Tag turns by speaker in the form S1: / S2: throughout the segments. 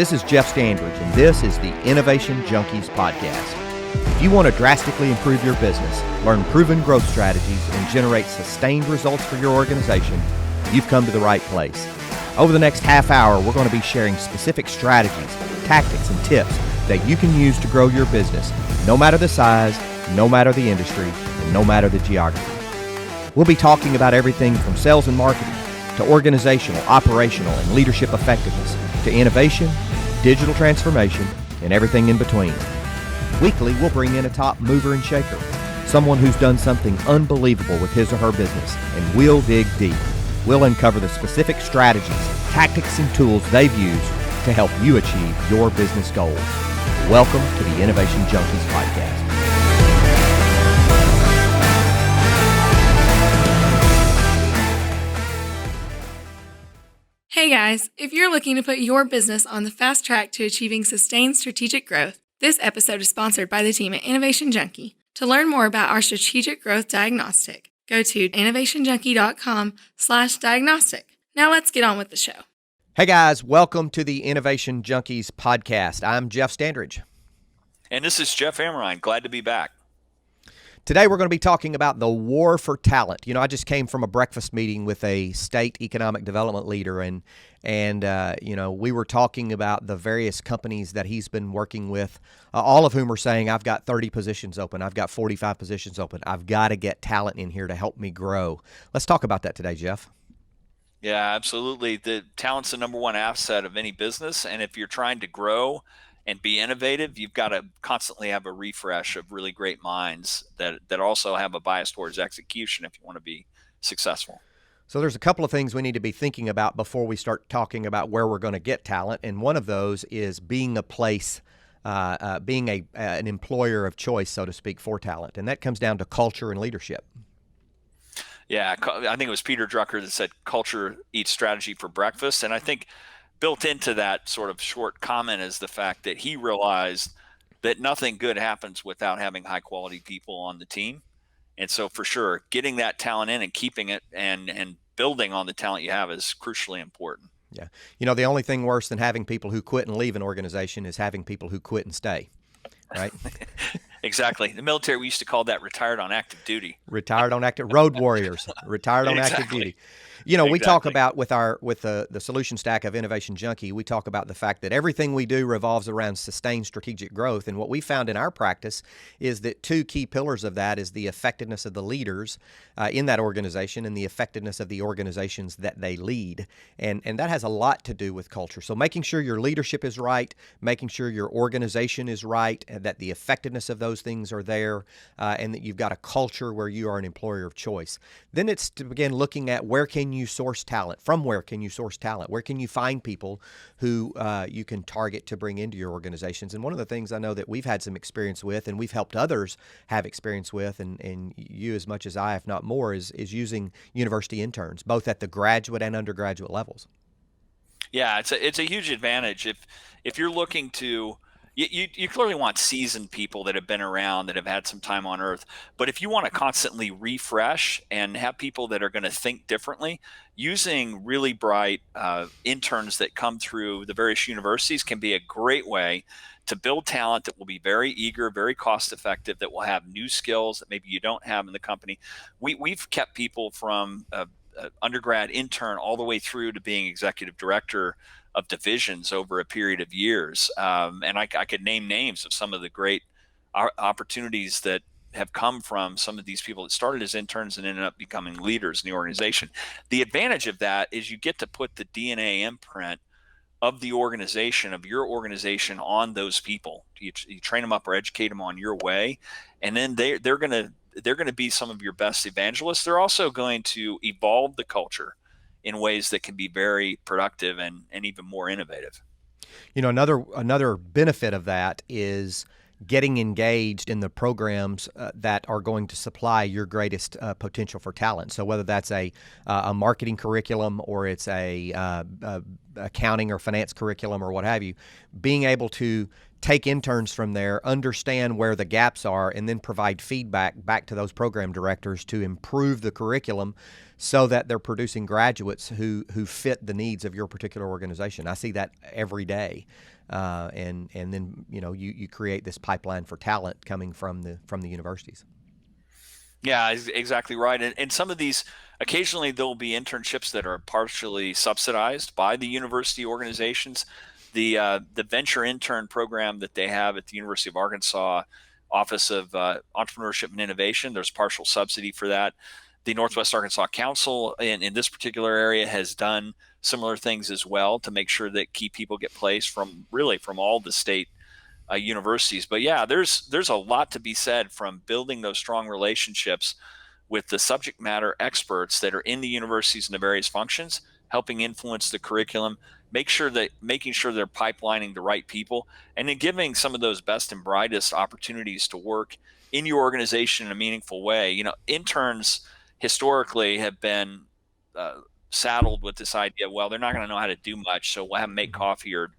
S1: This is Jeff Standridge, and this is the Innovation Junkies podcast. If you want to drastically improve your business, learn proven growth strategies, and generate sustained results for your organization, you've come to the right place. Over the next half hour, we're going to be sharing specific strategies, tactics, and tips that you can use to grow your business, no matter the size, no matter the industry, and no matter the geography. We'll be talking about everything from sales and marketing to organizational, operational, and leadership effectiveness to innovation, digital transformation, and everything in between. Weekly, we'll bring in a top mover and shaker, someone who's done something unbelievable with his or her business, and we'll dig deep. We'll uncover the specific strategies, tactics, and tools they've used to help you achieve your business goals. Welcome to the Innovation Junkies podcast.
S2: Hey guys, if you're looking to put your business on the fast track to achieving sustained strategic growth, this episode is sponsored by the team at Innovation Junkie. To learn more about our strategic growth diagnostic, go to innovationjunkie.com/diagnostic. Now let's get on with the show.
S1: Hey guys, welcome to the Innovation Junkies podcast. I'm Jeff Standridge.
S3: And this is Jeff Amrine. Glad to be back.
S1: Today we're going to be talking about the war for talent. You know, I just came from a breakfast meeting with a state economic development leader, and we were talking about the various companies that he's been working with, all of whom are saying, I've got 30 positions open, I've got 45 positions open, I've got to get talent in here to help me grow. Let's talk about that today, Jeff.
S3: Yeah, absolutely. The talent's the number one asset of any business, and if you're trying to grow and be innovative, you've got to constantly have a refresh of really great minds that also have a bias towards execution if you want to be successful.
S1: So there's a couple of things we need to be thinking about before we start talking about where we're going to get talent, and one of those is being a place, being an employer of choice, so to speak, for talent, and that comes down to culture and leadership.
S3: Yeah, I think it was Peter Drucker that said culture eats strategy for breakfast, and I think built into that sort of short comment is the fact that he realized that nothing good happens without having high quality people on the team. And so for sure, getting that talent in and keeping it and building on the talent you have is crucially important.
S1: Yeah. You know, the only thing worse than having people who quit and leave an organization is having people who quit and stay, right?
S3: Exactly. In the military, we used to call that retired on active duty.
S1: Retired on active, road warriors, retired on active duty. You know, we talk about with the solution stack of Innovation Junkie, we talk about the fact that everything we do revolves around sustained strategic growth. And what we found in our practice is that two key pillars of that is the effectiveness of the leaders in that organization and the effectiveness of the organizations that they lead. And that has a lot to do with culture. So making sure your leadership is right, making sure your organization is right, and that the effectiveness of those things are there, and that you've got a culture where you are an employer of choice. Then it's to begin looking at where can you source talent? From where can you source talent? Where can you find people who you can target to bring into your organizations? And one of the things I know that we've had some experience with and we've helped others have experience with, and you as much as I, if not more, is using university interns, both at the graduate and undergraduate levels.
S3: Yeah, it's a huge advantage. If you're looking to You clearly want seasoned people that have been around, that have had some time on earth. But if you want to constantly refresh and have people that are going to think differently, using really bright interns that come through the various universities can be a great way to build talent that will be very eager, very cost effective, that will have new skills that maybe you don't have in the company. We've kept people from undergrad intern all the way through to being executive director of divisions over a period of years. And I could name names of some of the great opportunities that have come from some of these people that started as interns and ended up becoming leaders in the organization. The advantage of that is you get to put the DNA imprint of the organization, of your organization, on those people. You train them up or educate them on your way, and then they're going to be some of your best evangelists. They're also going to evolve the culture in ways that can be very productive and even more innovative.
S1: You know, another benefit of that is getting engaged in the programs that are going to supply your greatest potential for talent. So whether that's a marketing curriculum or it's a accounting or finance curriculum or what have you, being able to take interns from there, understand where the gaps are, and then provide feedback back to those program directors to improve the curriculum so that they're producing graduates who fit the needs of your particular organization. I see that every day. And then you create this pipeline for talent coming from the universities.
S3: Yeah, exactly right. And some of these, occasionally there'll be internships that are partially subsidized by the university organizations. The venture intern program that they have at the University of Arkansas Office of Entrepreneurship and Innovation, there's partial subsidy for that. The Northwest Arkansas Council in this particular area has done similar things as well to make sure that key people get placed from all the state universities. But yeah, there's a lot to be said from building those strong relationships with the subject matter experts that are in the universities and the various functions, helping influence the curriculum, making sure they're pipelining the right people, and then giving some of those best and brightest opportunities to work in your organization in a meaningful way. Interns historically have been saddled with this idea, well, they're not going to know how to do much, so we'll have them make coffee or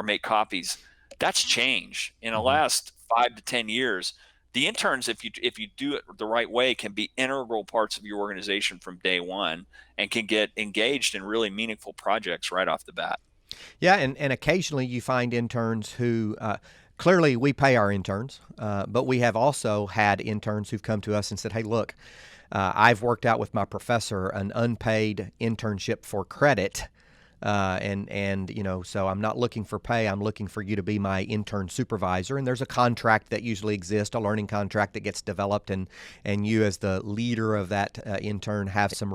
S3: make copies. That's changed in the last 5 to 10 years. The interns, if you do it the right way, can be integral parts of your organization from day one and can get engaged in really meaningful projects right off the bat.
S1: Yeah, and occasionally you find interns who clearly we pay our interns, but we have also had interns who've come to us and said, hey, look, I've worked out with my professor an unpaid internship for credit. So I'm not looking for pay. I'm looking for you to be my intern supervisor. And there's a contract that usually exists, a learning contract that gets developed, and you as the leader of that intern have some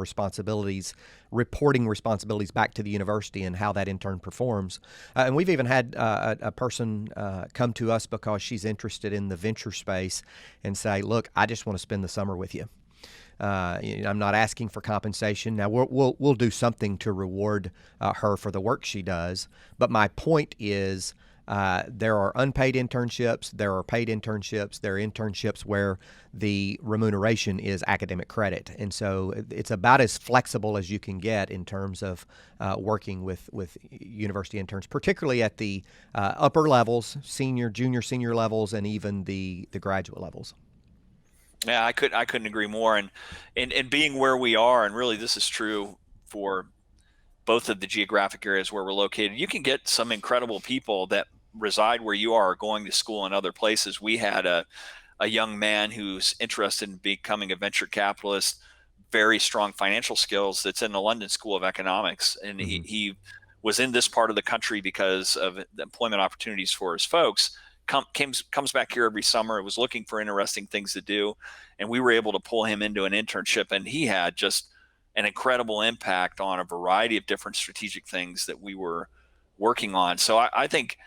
S1: reporting responsibilities back to the university and how that intern performs. And we've even had a person come to us because she's interested in the venture space and say, look, I just want to spend the summer with you. I'm not asking for compensation. Now we'll do something to reward her for the work she does. But my point is, there are unpaid internships, there are paid internships, there are internships where the remuneration is academic credit, and so it's about as flexible as you can get in terms of working with university interns, particularly at the upper levels, junior, senior levels, and even the graduate levels.
S3: Yeah, I couldn't agree more. And being where we are, and really this is true for both of the geographic areas where we're located, you can get some incredible people that reside where you are, going to school in other places. We had a young man who's interested in becoming a venture capitalist, very strong financial skills, that's in the London School of Economics. And he was in this part of the country because of the employment opportunities for his folks. Comes back here every summer. Was looking for interesting things to do, and we were able to pull him into an internship, and he had just an incredible impact on a variety of different strategic things that we were working on. So I think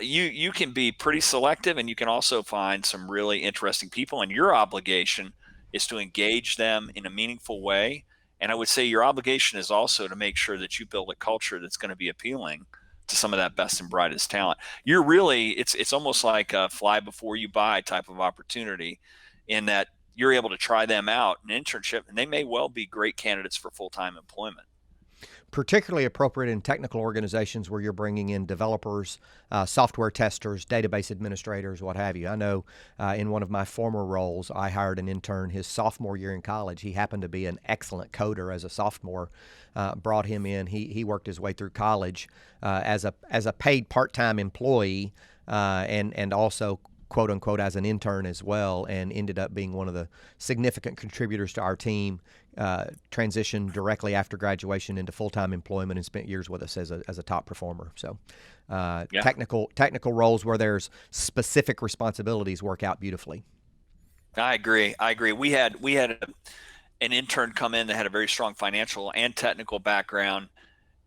S3: you can be pretty selective, and you can also find some really interesting people, and your obligation is to engage them in a meaningful way. And I would say your obligation is also to make sure that you build a culture that's going to be appealing to some of that best and brightest talent. You're really, it's almost like a fly before you buy type of opportunity, in that you're able to try them out in an internship, and they may well be great candidates for full-time employment.
S1: Particularly appropriate in technical organizations where you're bringing in developers, software testers, database administrators, what have you. I know in one of my former roles, I hired an intern his sophomore year in college. He happened to be an excellent coder as a sophomore. Brought him in. He worked his way through college as a paid part-time employee and also, quote unquote, as an intern as well, and ended up being one of the significant contributors to our team. Transitioned directly after graduation into full-time employment and spent years with us as a top performer. So technical roles where there's specific responsibilities work out beautifully.
S3: I agree. We had an intern come in that had a very strong financial and technical background,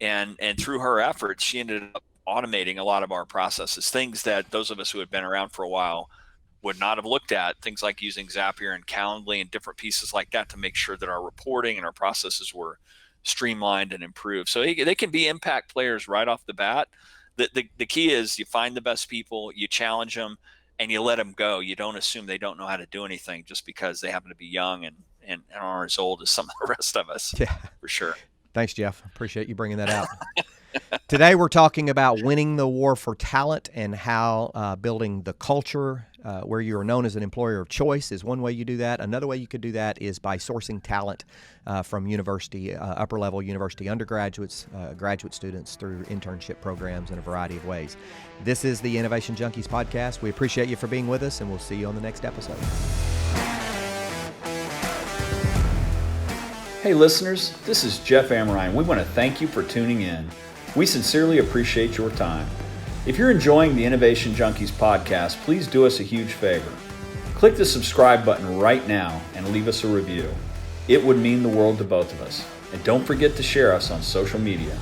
S3: and through her efforts, she ended up automating a lot of our processes, things that those of us who had been around for a while would not have looked at, things like using Zapier and Calendly and different pieces like that to make sure that our reporting and our processes were streamlined and improved. So they can be impact players right off the bat. The key is you find the best people, you challenge them, and you let them go. You don't assume they don't know how to do anything just because they happen to be young and aren't as old as some of the rest of us.
S1: Yeah,
S3: for sure.
S1: Thanks, Jeff. Appreciate you bringing that out. Today we're talking about winning the war for talent and how building the culture where you are known as an employer of choice is one way you do that. Another way you could do that is by sourcing talent from university, upper-level university undergraduates, graduate students through internship programs in a variety of ways. This is the Innovation Junkies podcast. We appreciate you for being with us, and we'll see you on the next episode.
S4: Hey listeners, this is Jeff Amrine. We want to thank you for tuning in. We sincerely appreciate your time. If you're enjoying the Innovation Junkies podcast, please do us a huge favor. Click the subscribe button right now and leave us a review. It would mean the world to both of us. And don't forget to share us on social media.